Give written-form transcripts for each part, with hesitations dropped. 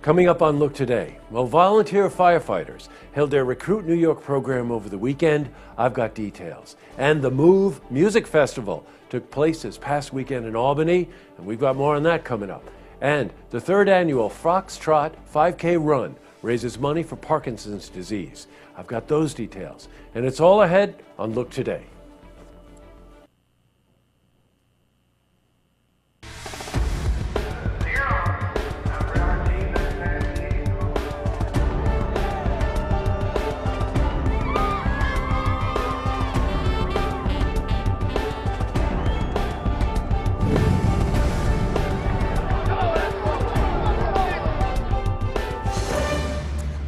Coming up on Look Today, well, volunteer firefighters held their Recruit New York program over the weekend. I've got details. And the Move Music Festival took place this past weekend in Albany, and we've got more on that coming up. And the third annual Foxtrot 5K Run raises money for Parkinson's disease. I've got those details. And it's all ahead on Look Today.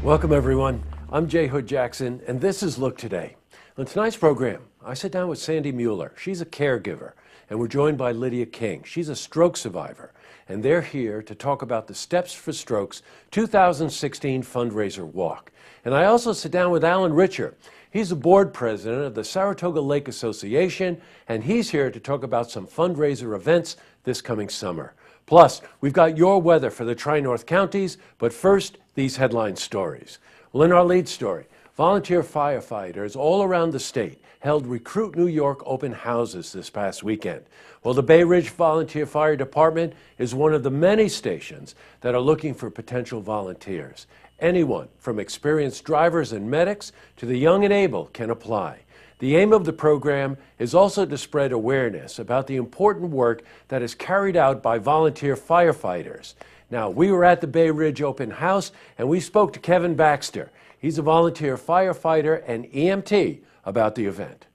Welcome, everyone. I'm Jay Hood Jackson, and this is Look Today. On tonight's program, I sit down with Sandy Mueller. She's a caregiver, and we're joined by Lydia King. She's a stroke survivor, and they're here to talk about the Steps for Strokes 2016 fundraiser walk. And I also sit down with Alan Richer. He's the board president of the Saratoga Lake Association, and he's here to talk about some fundraiser events this coming summer. Plus, we've got your weather for the Tri-North counties, but first, these headline stories. Well, in our lead story, volunteer firefighters all around the state held Recruit New York open houses this past weekend. Well, the Bay Ridge Volunteer Fire Department is one of the many stations that are looking for potential volunteers. Anyone from experienced drivers and medics to the young and able can apply. The aim of the program is also to spread awareness about the important work that is carried out by volunteer firefighters. Now, we were at the Bay Ridge Open House, and we spoke to Kevin Baxter. He's a volunteer firefighter and EMT about the event.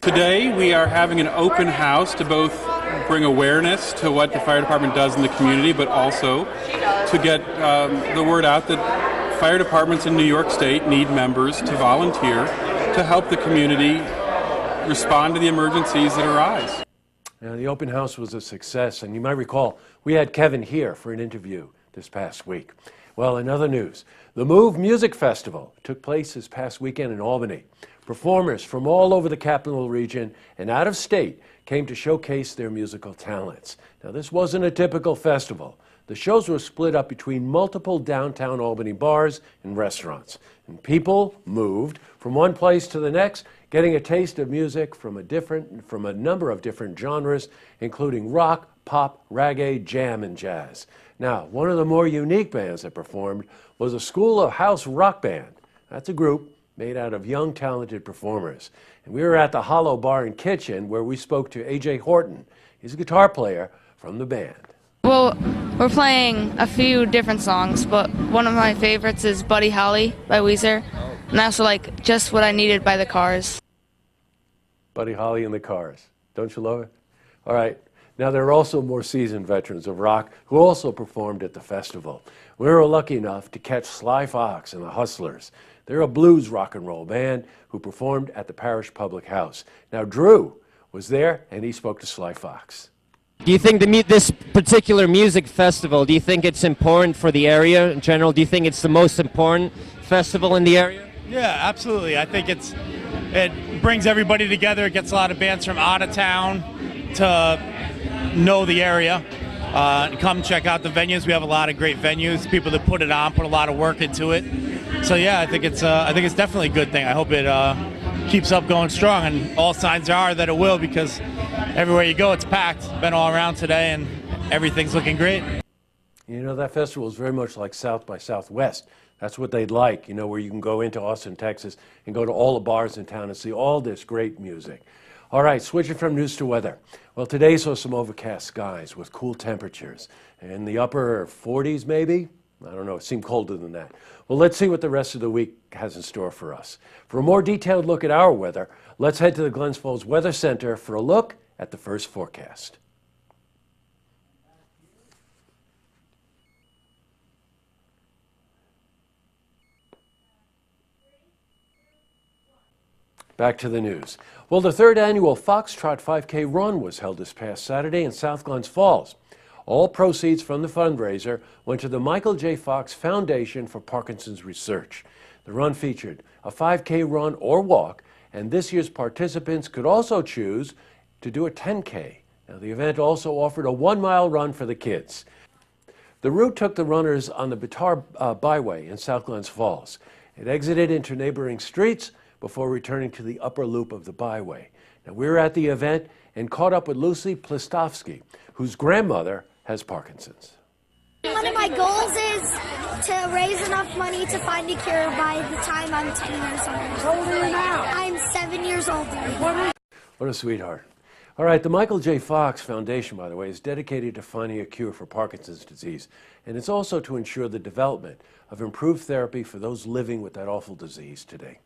Today, we are having an open house to both bring awareness to what the fire department does in the community, but also to get the word out that fire departments in New York State need members to volunteer to help the community respond to the emergencies that arise. Now, the open house was a success, and you might recall we had Kevin here for an interview this past week. Well, in other news, the Move Music Festival took place this past weekend in Albany. Performers from all over the capital region and out of state came to showcase their musical talents. Now, this wasn't a typical festival. The shows were split up between multiple downtown Albany bars and restaurants, and people moved from one place to the next, getting a taste of music from a number of different genres, including rock, pop, reggae, jam, and jazz. Now, one of the more unique bands that performed was a School of House rock band. That's a group made out of young, talented performers. And we were at the Hollow Bar and Kitchen, where we spoke to A.J. Horton. He's a guitar player from the band. Well, we're playing a few different songs, but one of my favorites is Buddy Holly by Weezer, and I also like Just What I Needed by the Cars. Buddy Holly and the Cars. Don't you love it? All right. Now, there are also more seasoned veterans of rock who also performed at the festival. We were lucky enough to catch Sly Fox and the Hustlers. They're a blues rock and roll band who performed at the Parish Public House. Now, Drew was there, and he spoke to Sly Fox. Do you think this particular music festival, do you think it's important for the area in general? Do you think it's the most important festival in the area? Yeah, absolutely. I think it brings everybody together. It gets a lot of bands from out of town to know the area. Come check out the venues. We have a lot of great venues. People that put it on, put a lot of work into it. So yeah, I think it's definitely a good thing. I hope it keeps up going strong, and all signs are that it will, because everywhere you go, it's packed. Been all around today, and everything's looking great. You know, that festival is very much like South by Southwest. That's what they'd like, you know, where you can go into Austin, Texas, and go to all the bars in town and see all this great music. All right, switching from news to weather. Well, today saw some overcast skies with cool temperatures. In the upper 40s, maybe? I don't know, it seemed colder than that. Well, let's see what the rest of the week has in store for us. For a more detailed look at our weather, let's head to the Glens Falls Weather Center for a look at the first forecast. Back to the news. Well, the third annual Foxtrot 5K Run was held this past Saturday in South Glens Falls. All proceeds from the fundraiser went to the Michael J. Fox Foundation for Parkinson's Research. The run featured a 5K run or walk, and this year's participants could also choose to do a 10K. Now, the event also offered a 1-mile run for the kids. The route took the runners on the Bitar Byway in South Glens Falls. It exited into neighboring streets before returning to the upper loop of the byway. Now, we were at the event and caught up with Lucy Plistovsky, whose grandmother has Parkinson's. One of my goals is to raise enough money to find a cure by the time I'm 10 years old. How old are you now? I'm 7 years old. What a sweetheart. All right, the Michael J. Fox Foundation, by the way, is dedicated to finding a cure for Parkinson's disease, and it's also to ensure the development of improved therapy for those living with that awful disease today.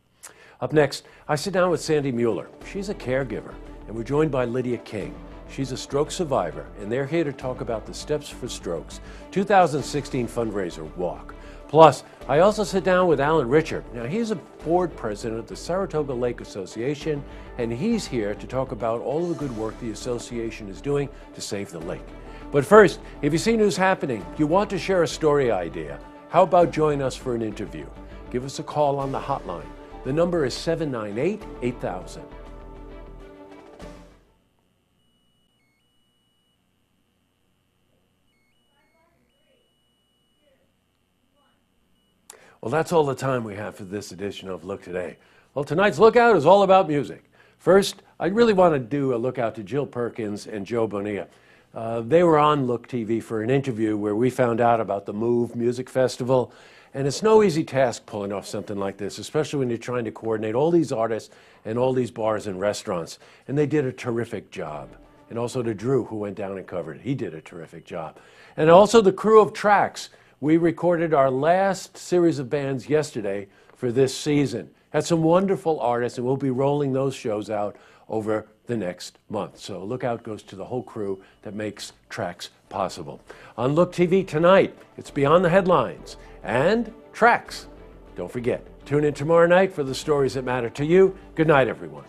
Up next, I sit down with Sandy Mueller. She's a caregiver, and we're joined by Lydia King. She's a stroke survivor, and they're here to talk about the Steps for Strokes 2016 fundraiser walk. Plus, I also sit down with Alan Richard. Now, he's a board president of the Saratoga Lake Association, and he's here to talk about all of the good work the association is doing to save the lake. But first, if you see news happening, you want to share a story idea, how about join us for an interview? Give us a call on the hotline. The number is 798-8000. Well, that's all the time we have for this edition of Look Today. Well, tonight's Lookout is all about music. First, I really want to do a look out to Jill Perkins and Joe Bonilla. They were on Look TV for an interview where we found out about the Move Music Festival. And it's no easy task pulling off something like this, especially when you're trying to coordinate all these artists and all these bars and restaurants. And they did a terrific job. And also to Drew, who went down and covered it. He did a terrific job. And also the crew of Tracks. We recorded our last series of bands yesterday for this season. Had some wonderful artists, and we'll be rolling those shows out over the next month. So look out goes to the whole crew that makes Tracks possible. On Look TV tonight, it's Beyond the Headlines and Tracks. Don't forget, tune in tomorrow night for the stories that matter to you. Good night, everyone.